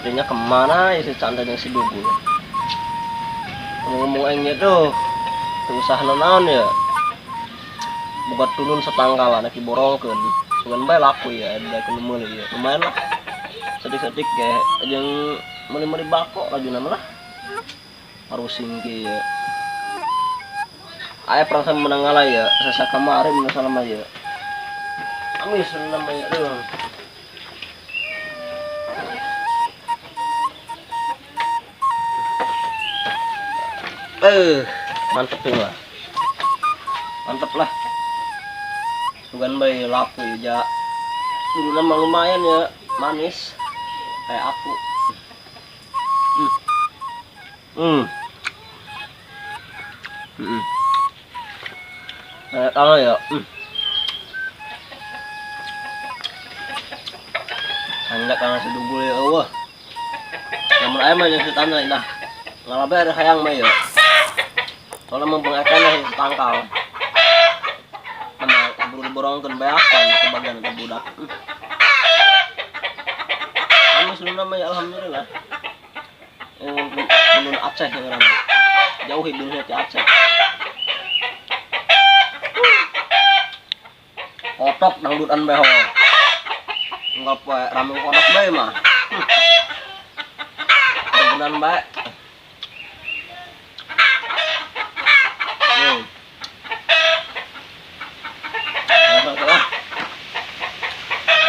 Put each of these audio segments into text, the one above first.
Artinya kemana ya si candanya si Dugu? Ngomong engnya tuh usaha naon ya. Buat turun setangkalan aki borongkeun. Dengan bae laku ya ada kudu meuli ya. Lumayan lah. Sedikit-sedikit kayak yang meuli-meuli bako lagi nama lah. Harus singki ya. Aya perang sama menangala ya. Sesa kemarin masalah mah ya. Amis namanya tuh. Mantep tuh lah. Mantep lah. Bukan bayi laku ya. Dulu nama lumayan ya, manis. Kayak aku. Kalau ya. Hanya karena sedugul ya Allah. Namun ayam aja ditanya nah. Ngalabe ada hayang mah ya. Soalnya mempengaruhi ya tangkal. Nama buru borongkeun beakan ke bagian ke budak. Anu sebenarnya mah ya alhamdulillah. Menun Aceh yang ngaranna. Jauh hidungnya ke Aceh. Kotok dangdutan beho. Enggak poe ramen kotok bae mah. Benan bae.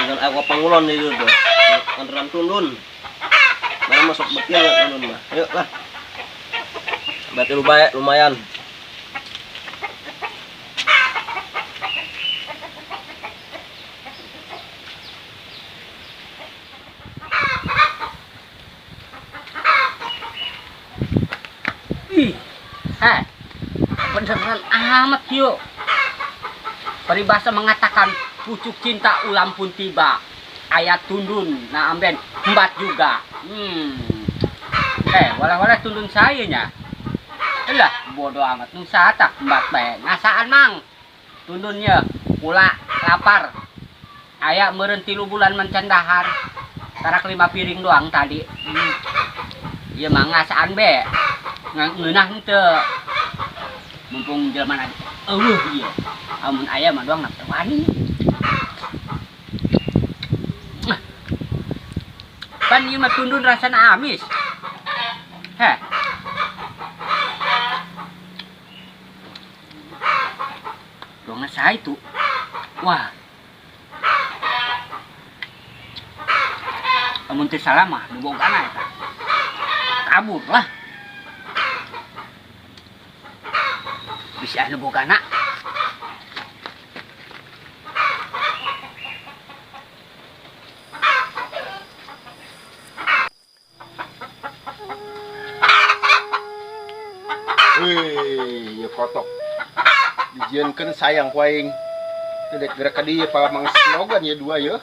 Dengan aku pangulon itu tuh. Antran tundun. Mana masuk betil ya tundun mah. Ayo lah. Berarti lumayan. Beneran amat yuk. Peribahasa mengatakan pucuk cinta ulam pun tiba. Ayat tundun, nah amben embat juga. Walah tundun saya nya. Lah bodoh amat nu satak embat bae. Ngasaan mang. Tundunnya pula lapar. Aya meureun 3 bulan mencandahar. Tarak 5 piring doang tadi. Ieu mah ngasaan be. Ngeunah henteu. Mumpung jelema na ieu. Amun aya mah doang nafsu wani. Pan ieu mah tundun rasana amis. Heh. Dongna saha itu? Wah. Amun teu salah mah nu bogana eta. Kabur lah. Bisa anu bogana. Ya kotok. Dijieunkeun sayang ku aing. Dedek gerak ka dieu palamang slogan ya dua ya.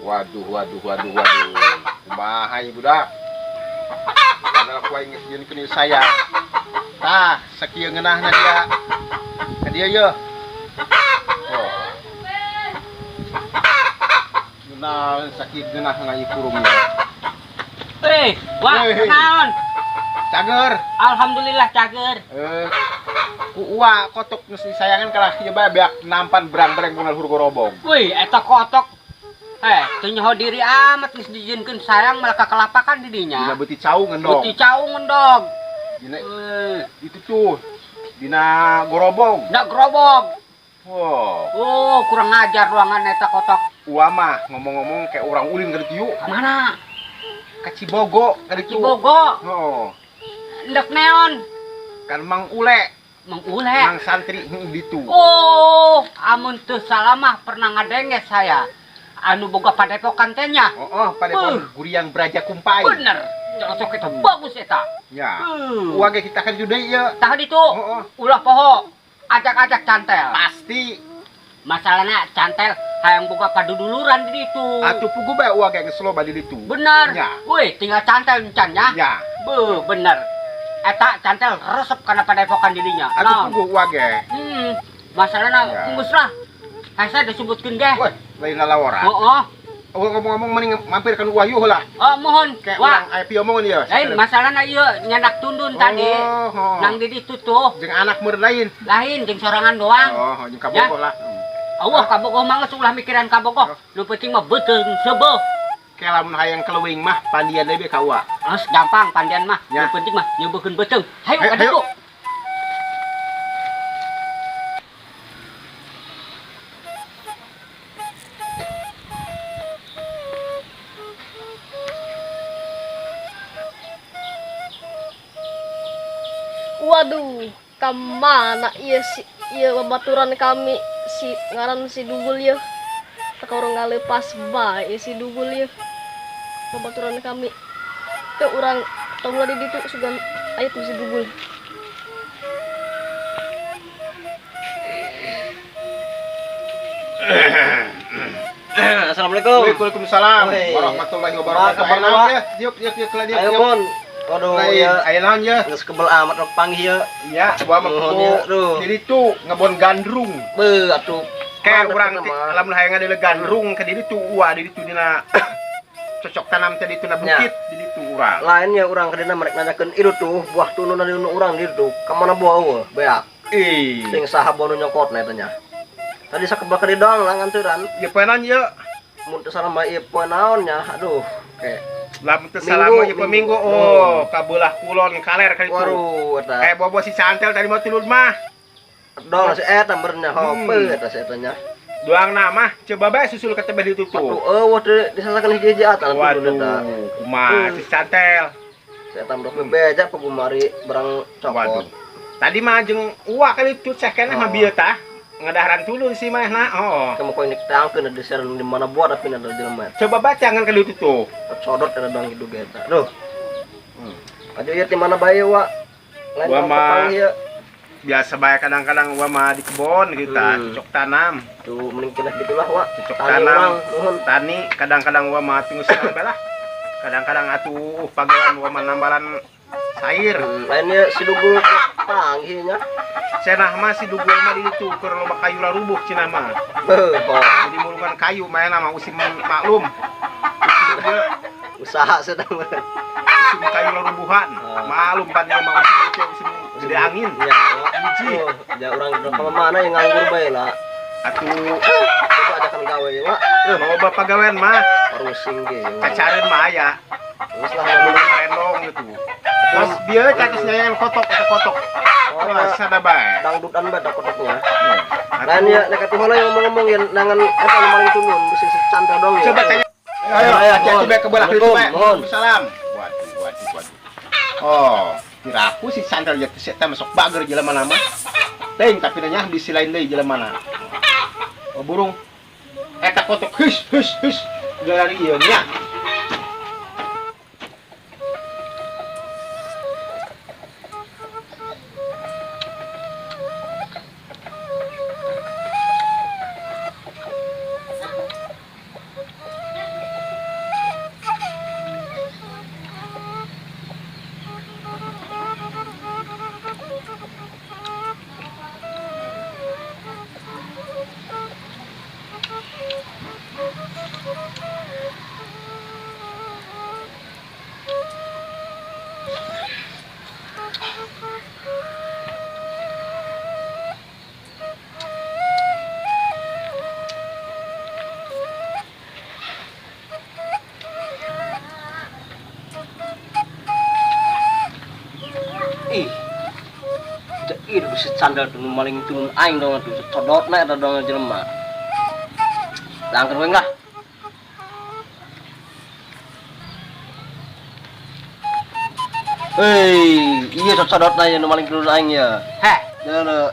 Waduh. Kumaha ieu budak? Karena ku aing dijieunkeun sayang. Tah, sakieu ngeunahna dia. Ka dieu ye. Oh. Naon sakieu ngeunah ngai kurungnya. Wah, naon? Cager. Alhamdulillah cager. Ku uwa kotok geus disayangan kalah ieu bae beak nampan berang-berang bungal hurug robong. Wih, eta kotok. Teu nyaho diri amat geus dijieunkeun sayang malah kakelapakan di dinya. Dina beuti cau ngendog. Beuti cau ngendog. Dina itu tuh. Dina gorobong. Ndak gerobog. Wow. Oh, kurang ngajar ruangan eta kotok. Uwa mah ngomong-ngomong kayak orang ulin ka ditu. Mana? Ka Cibogo ka ditu. Cibogo. Oh. Ndek neon. Kan Mang Ule. Mang Ule. Mang santri ditu. Oh, amun teu salah mah pernah ngadenges saya. Anu boga padepokan teh nya. Padepokan Guriang Braja Kumpai. Bener. Cocok eta bagus eta. Ya. Uwa ge kita kan judeui ieu. Tah ditu. Ulah poho. Ajak-ajak cantel. Pasti. Masalahnya cantel hayang boga paduduluran di ditu. Atuh pugu bae uwa ge geus loba di ditu. Bener. Ya. Wih, tinggal cantel encan nya. Ya. Bener. Eta cantel resep kana padepokan dirinya. Atuh pugu uwa ge. Masalahna geus lah. Hasa disebutkeun ge. Weh, lain lalawaran. ngomong-ngomong mending mampir kan wahyu lah. Oh, mohon. Kayak Wah, orang IP omong dia. lain masalah na ieu nyandak tundun tadi. Nang di ditu tuh. Jeung anak meureun lain. Lain jeung sorangan doang. Oh, jeung kabogoh lah. Allah kabogoh mah geus ulah mikiran kabogoh. Nu penting mah beuteung sebeuh. Kayak lamun hayang kelewing mah pandian deui ka ua. Geus gampang pandian mah. Ya. Nu penting mah nyeubekeun beuteung. Hayu Hayu, ka ditu. hayu. Waduh, kemana iya si iya babaturan kami si ngaran si Dugul ya. Tak orang ngalepas bae si Dugul ya. Babaturan kami. Teu urang tong di ditu sugan aya tuh si Dugul. Assalamualaikum. Waalaikumsalam Woi. warahmatullahi wabarakatuh. Kabar Ayo naon? ya, diuk lah diuk. Ayo Mon. Waduh ya. Ayo naon ya. Geus kebel amat rok panggil ya. Ya, gua mah Nuhun ya, duh. di ditu ngebon gandrung. Beuh atuh. Kayak Mandep urang eta mah. lamun hayang ada gandrung ke di ditu ua di ditu dina cocok tanam teh di ditu na bukit di ditu urang. Lain ya urang kadina merek nanyakeun ieu tuh buah tunun dari urang di ditu. Ka mana buah eueuh beak. Sing saha bono nyokotna eta nya. Tadi sakebel ka di doang lah nganteuran. Ya penan ya. Mun teu sareng ieu poe naon nya. Aduh, kayak Lamun teu salama ya Minggu. peminggu oh kabelah kulon kaler ka ditu. waduh eta. Bobo si santel tadi mau tulun mah. Dong si eta bernya hopeu eta si eta nya. Doang nama coba bae susul ka tebeh ditu Atuh tuh. eueuh teh disasakeun hiji-hiji atan Waduh, eta. kumaha si santel. Si eta mrok bebeja pagumari barang Waduh. cokot. Tadi mah jeung uwa kali itu cek keneh mah bieu tah. Ngadaharan tulun si mah na. Oh. Kamu koin ditangkeun di share di mana buat tapi ada jelema. Coba baca ngan kali itu tuh. Codot ada dong hidup eta. Duh. Aja ieu di mana bae wa. Lain Gua mah- panggil ieu. Biasa bae kadang-kadang gua mah di kebon kita cocok tanam. Tuh mending cenah gitulah wa. Cocok Tani tanam. urang, nuhun. Tani kadang-kadang gua mah tunggu sekali lah. Kadang-kadang atuh pagawean gua mah nambalan sair. Lainnya si Dugul panggilnya. Cenah mah si dugul mah di ditu keur loba kayu rubuh cenah mah. Beuh, oh. Jadi mulungan kayu main mah usim maklum. Usim dia Usaha sedang usim kayu rubuhan. Maklum pan dia mah usim gede angin. Ya, Hiji. oh, ya urang ke mana yang nganggur bae lah. Atuh Coba adakan gawe ya, Wak. loba pagawean mah Parusing ge. kacareun mah aya. Terus lah Mulung rendong gitu. Terus bieu catusnya yang kotok eta kotok. Wah, sada bae. dangdutan bae takutnya. Atuh, Lain ya nek atuh heula yang ngomong-ngomong ya nangan eta nu maling tunun bisa santai dong ya. coba tanya. Ayo, hati-hati bae ke belah itu bae. Waalaikumsalam. Waduh. Oh, kira aku si sandal ya teh masuk bager jelema nama. Teuing tapi nanya di sisi lain deui jelema na. Oh, burung. Eta kotok hus. Dari ieu nya. Ih. Ih, bisa sandal tuh nu maling turun aing dong tuh. Codotna eta dong jelema. Langker weng lah. Hei, iya codotna ya nu maling turun aing ya. Heh, Ya le.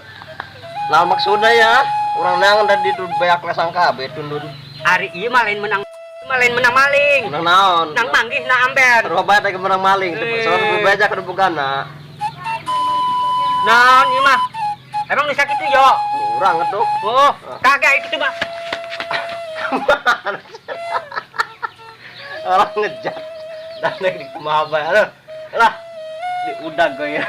Nah maksudnya ya, orang nangan tadi tuh beak lesang kabeh tundun. ari ieu mah lain menang maling. Nang naon? Nang manggih na amber. Terus bae teh menang maling, soalnya bebeja ka bugana. Naon ieu mah? Emang nu sakitu yo? Urang atuh. Oh, kagak itu mah. Orang ngejat. Dan nek di kumaha bae. Aduh. Lah. Di udag ya.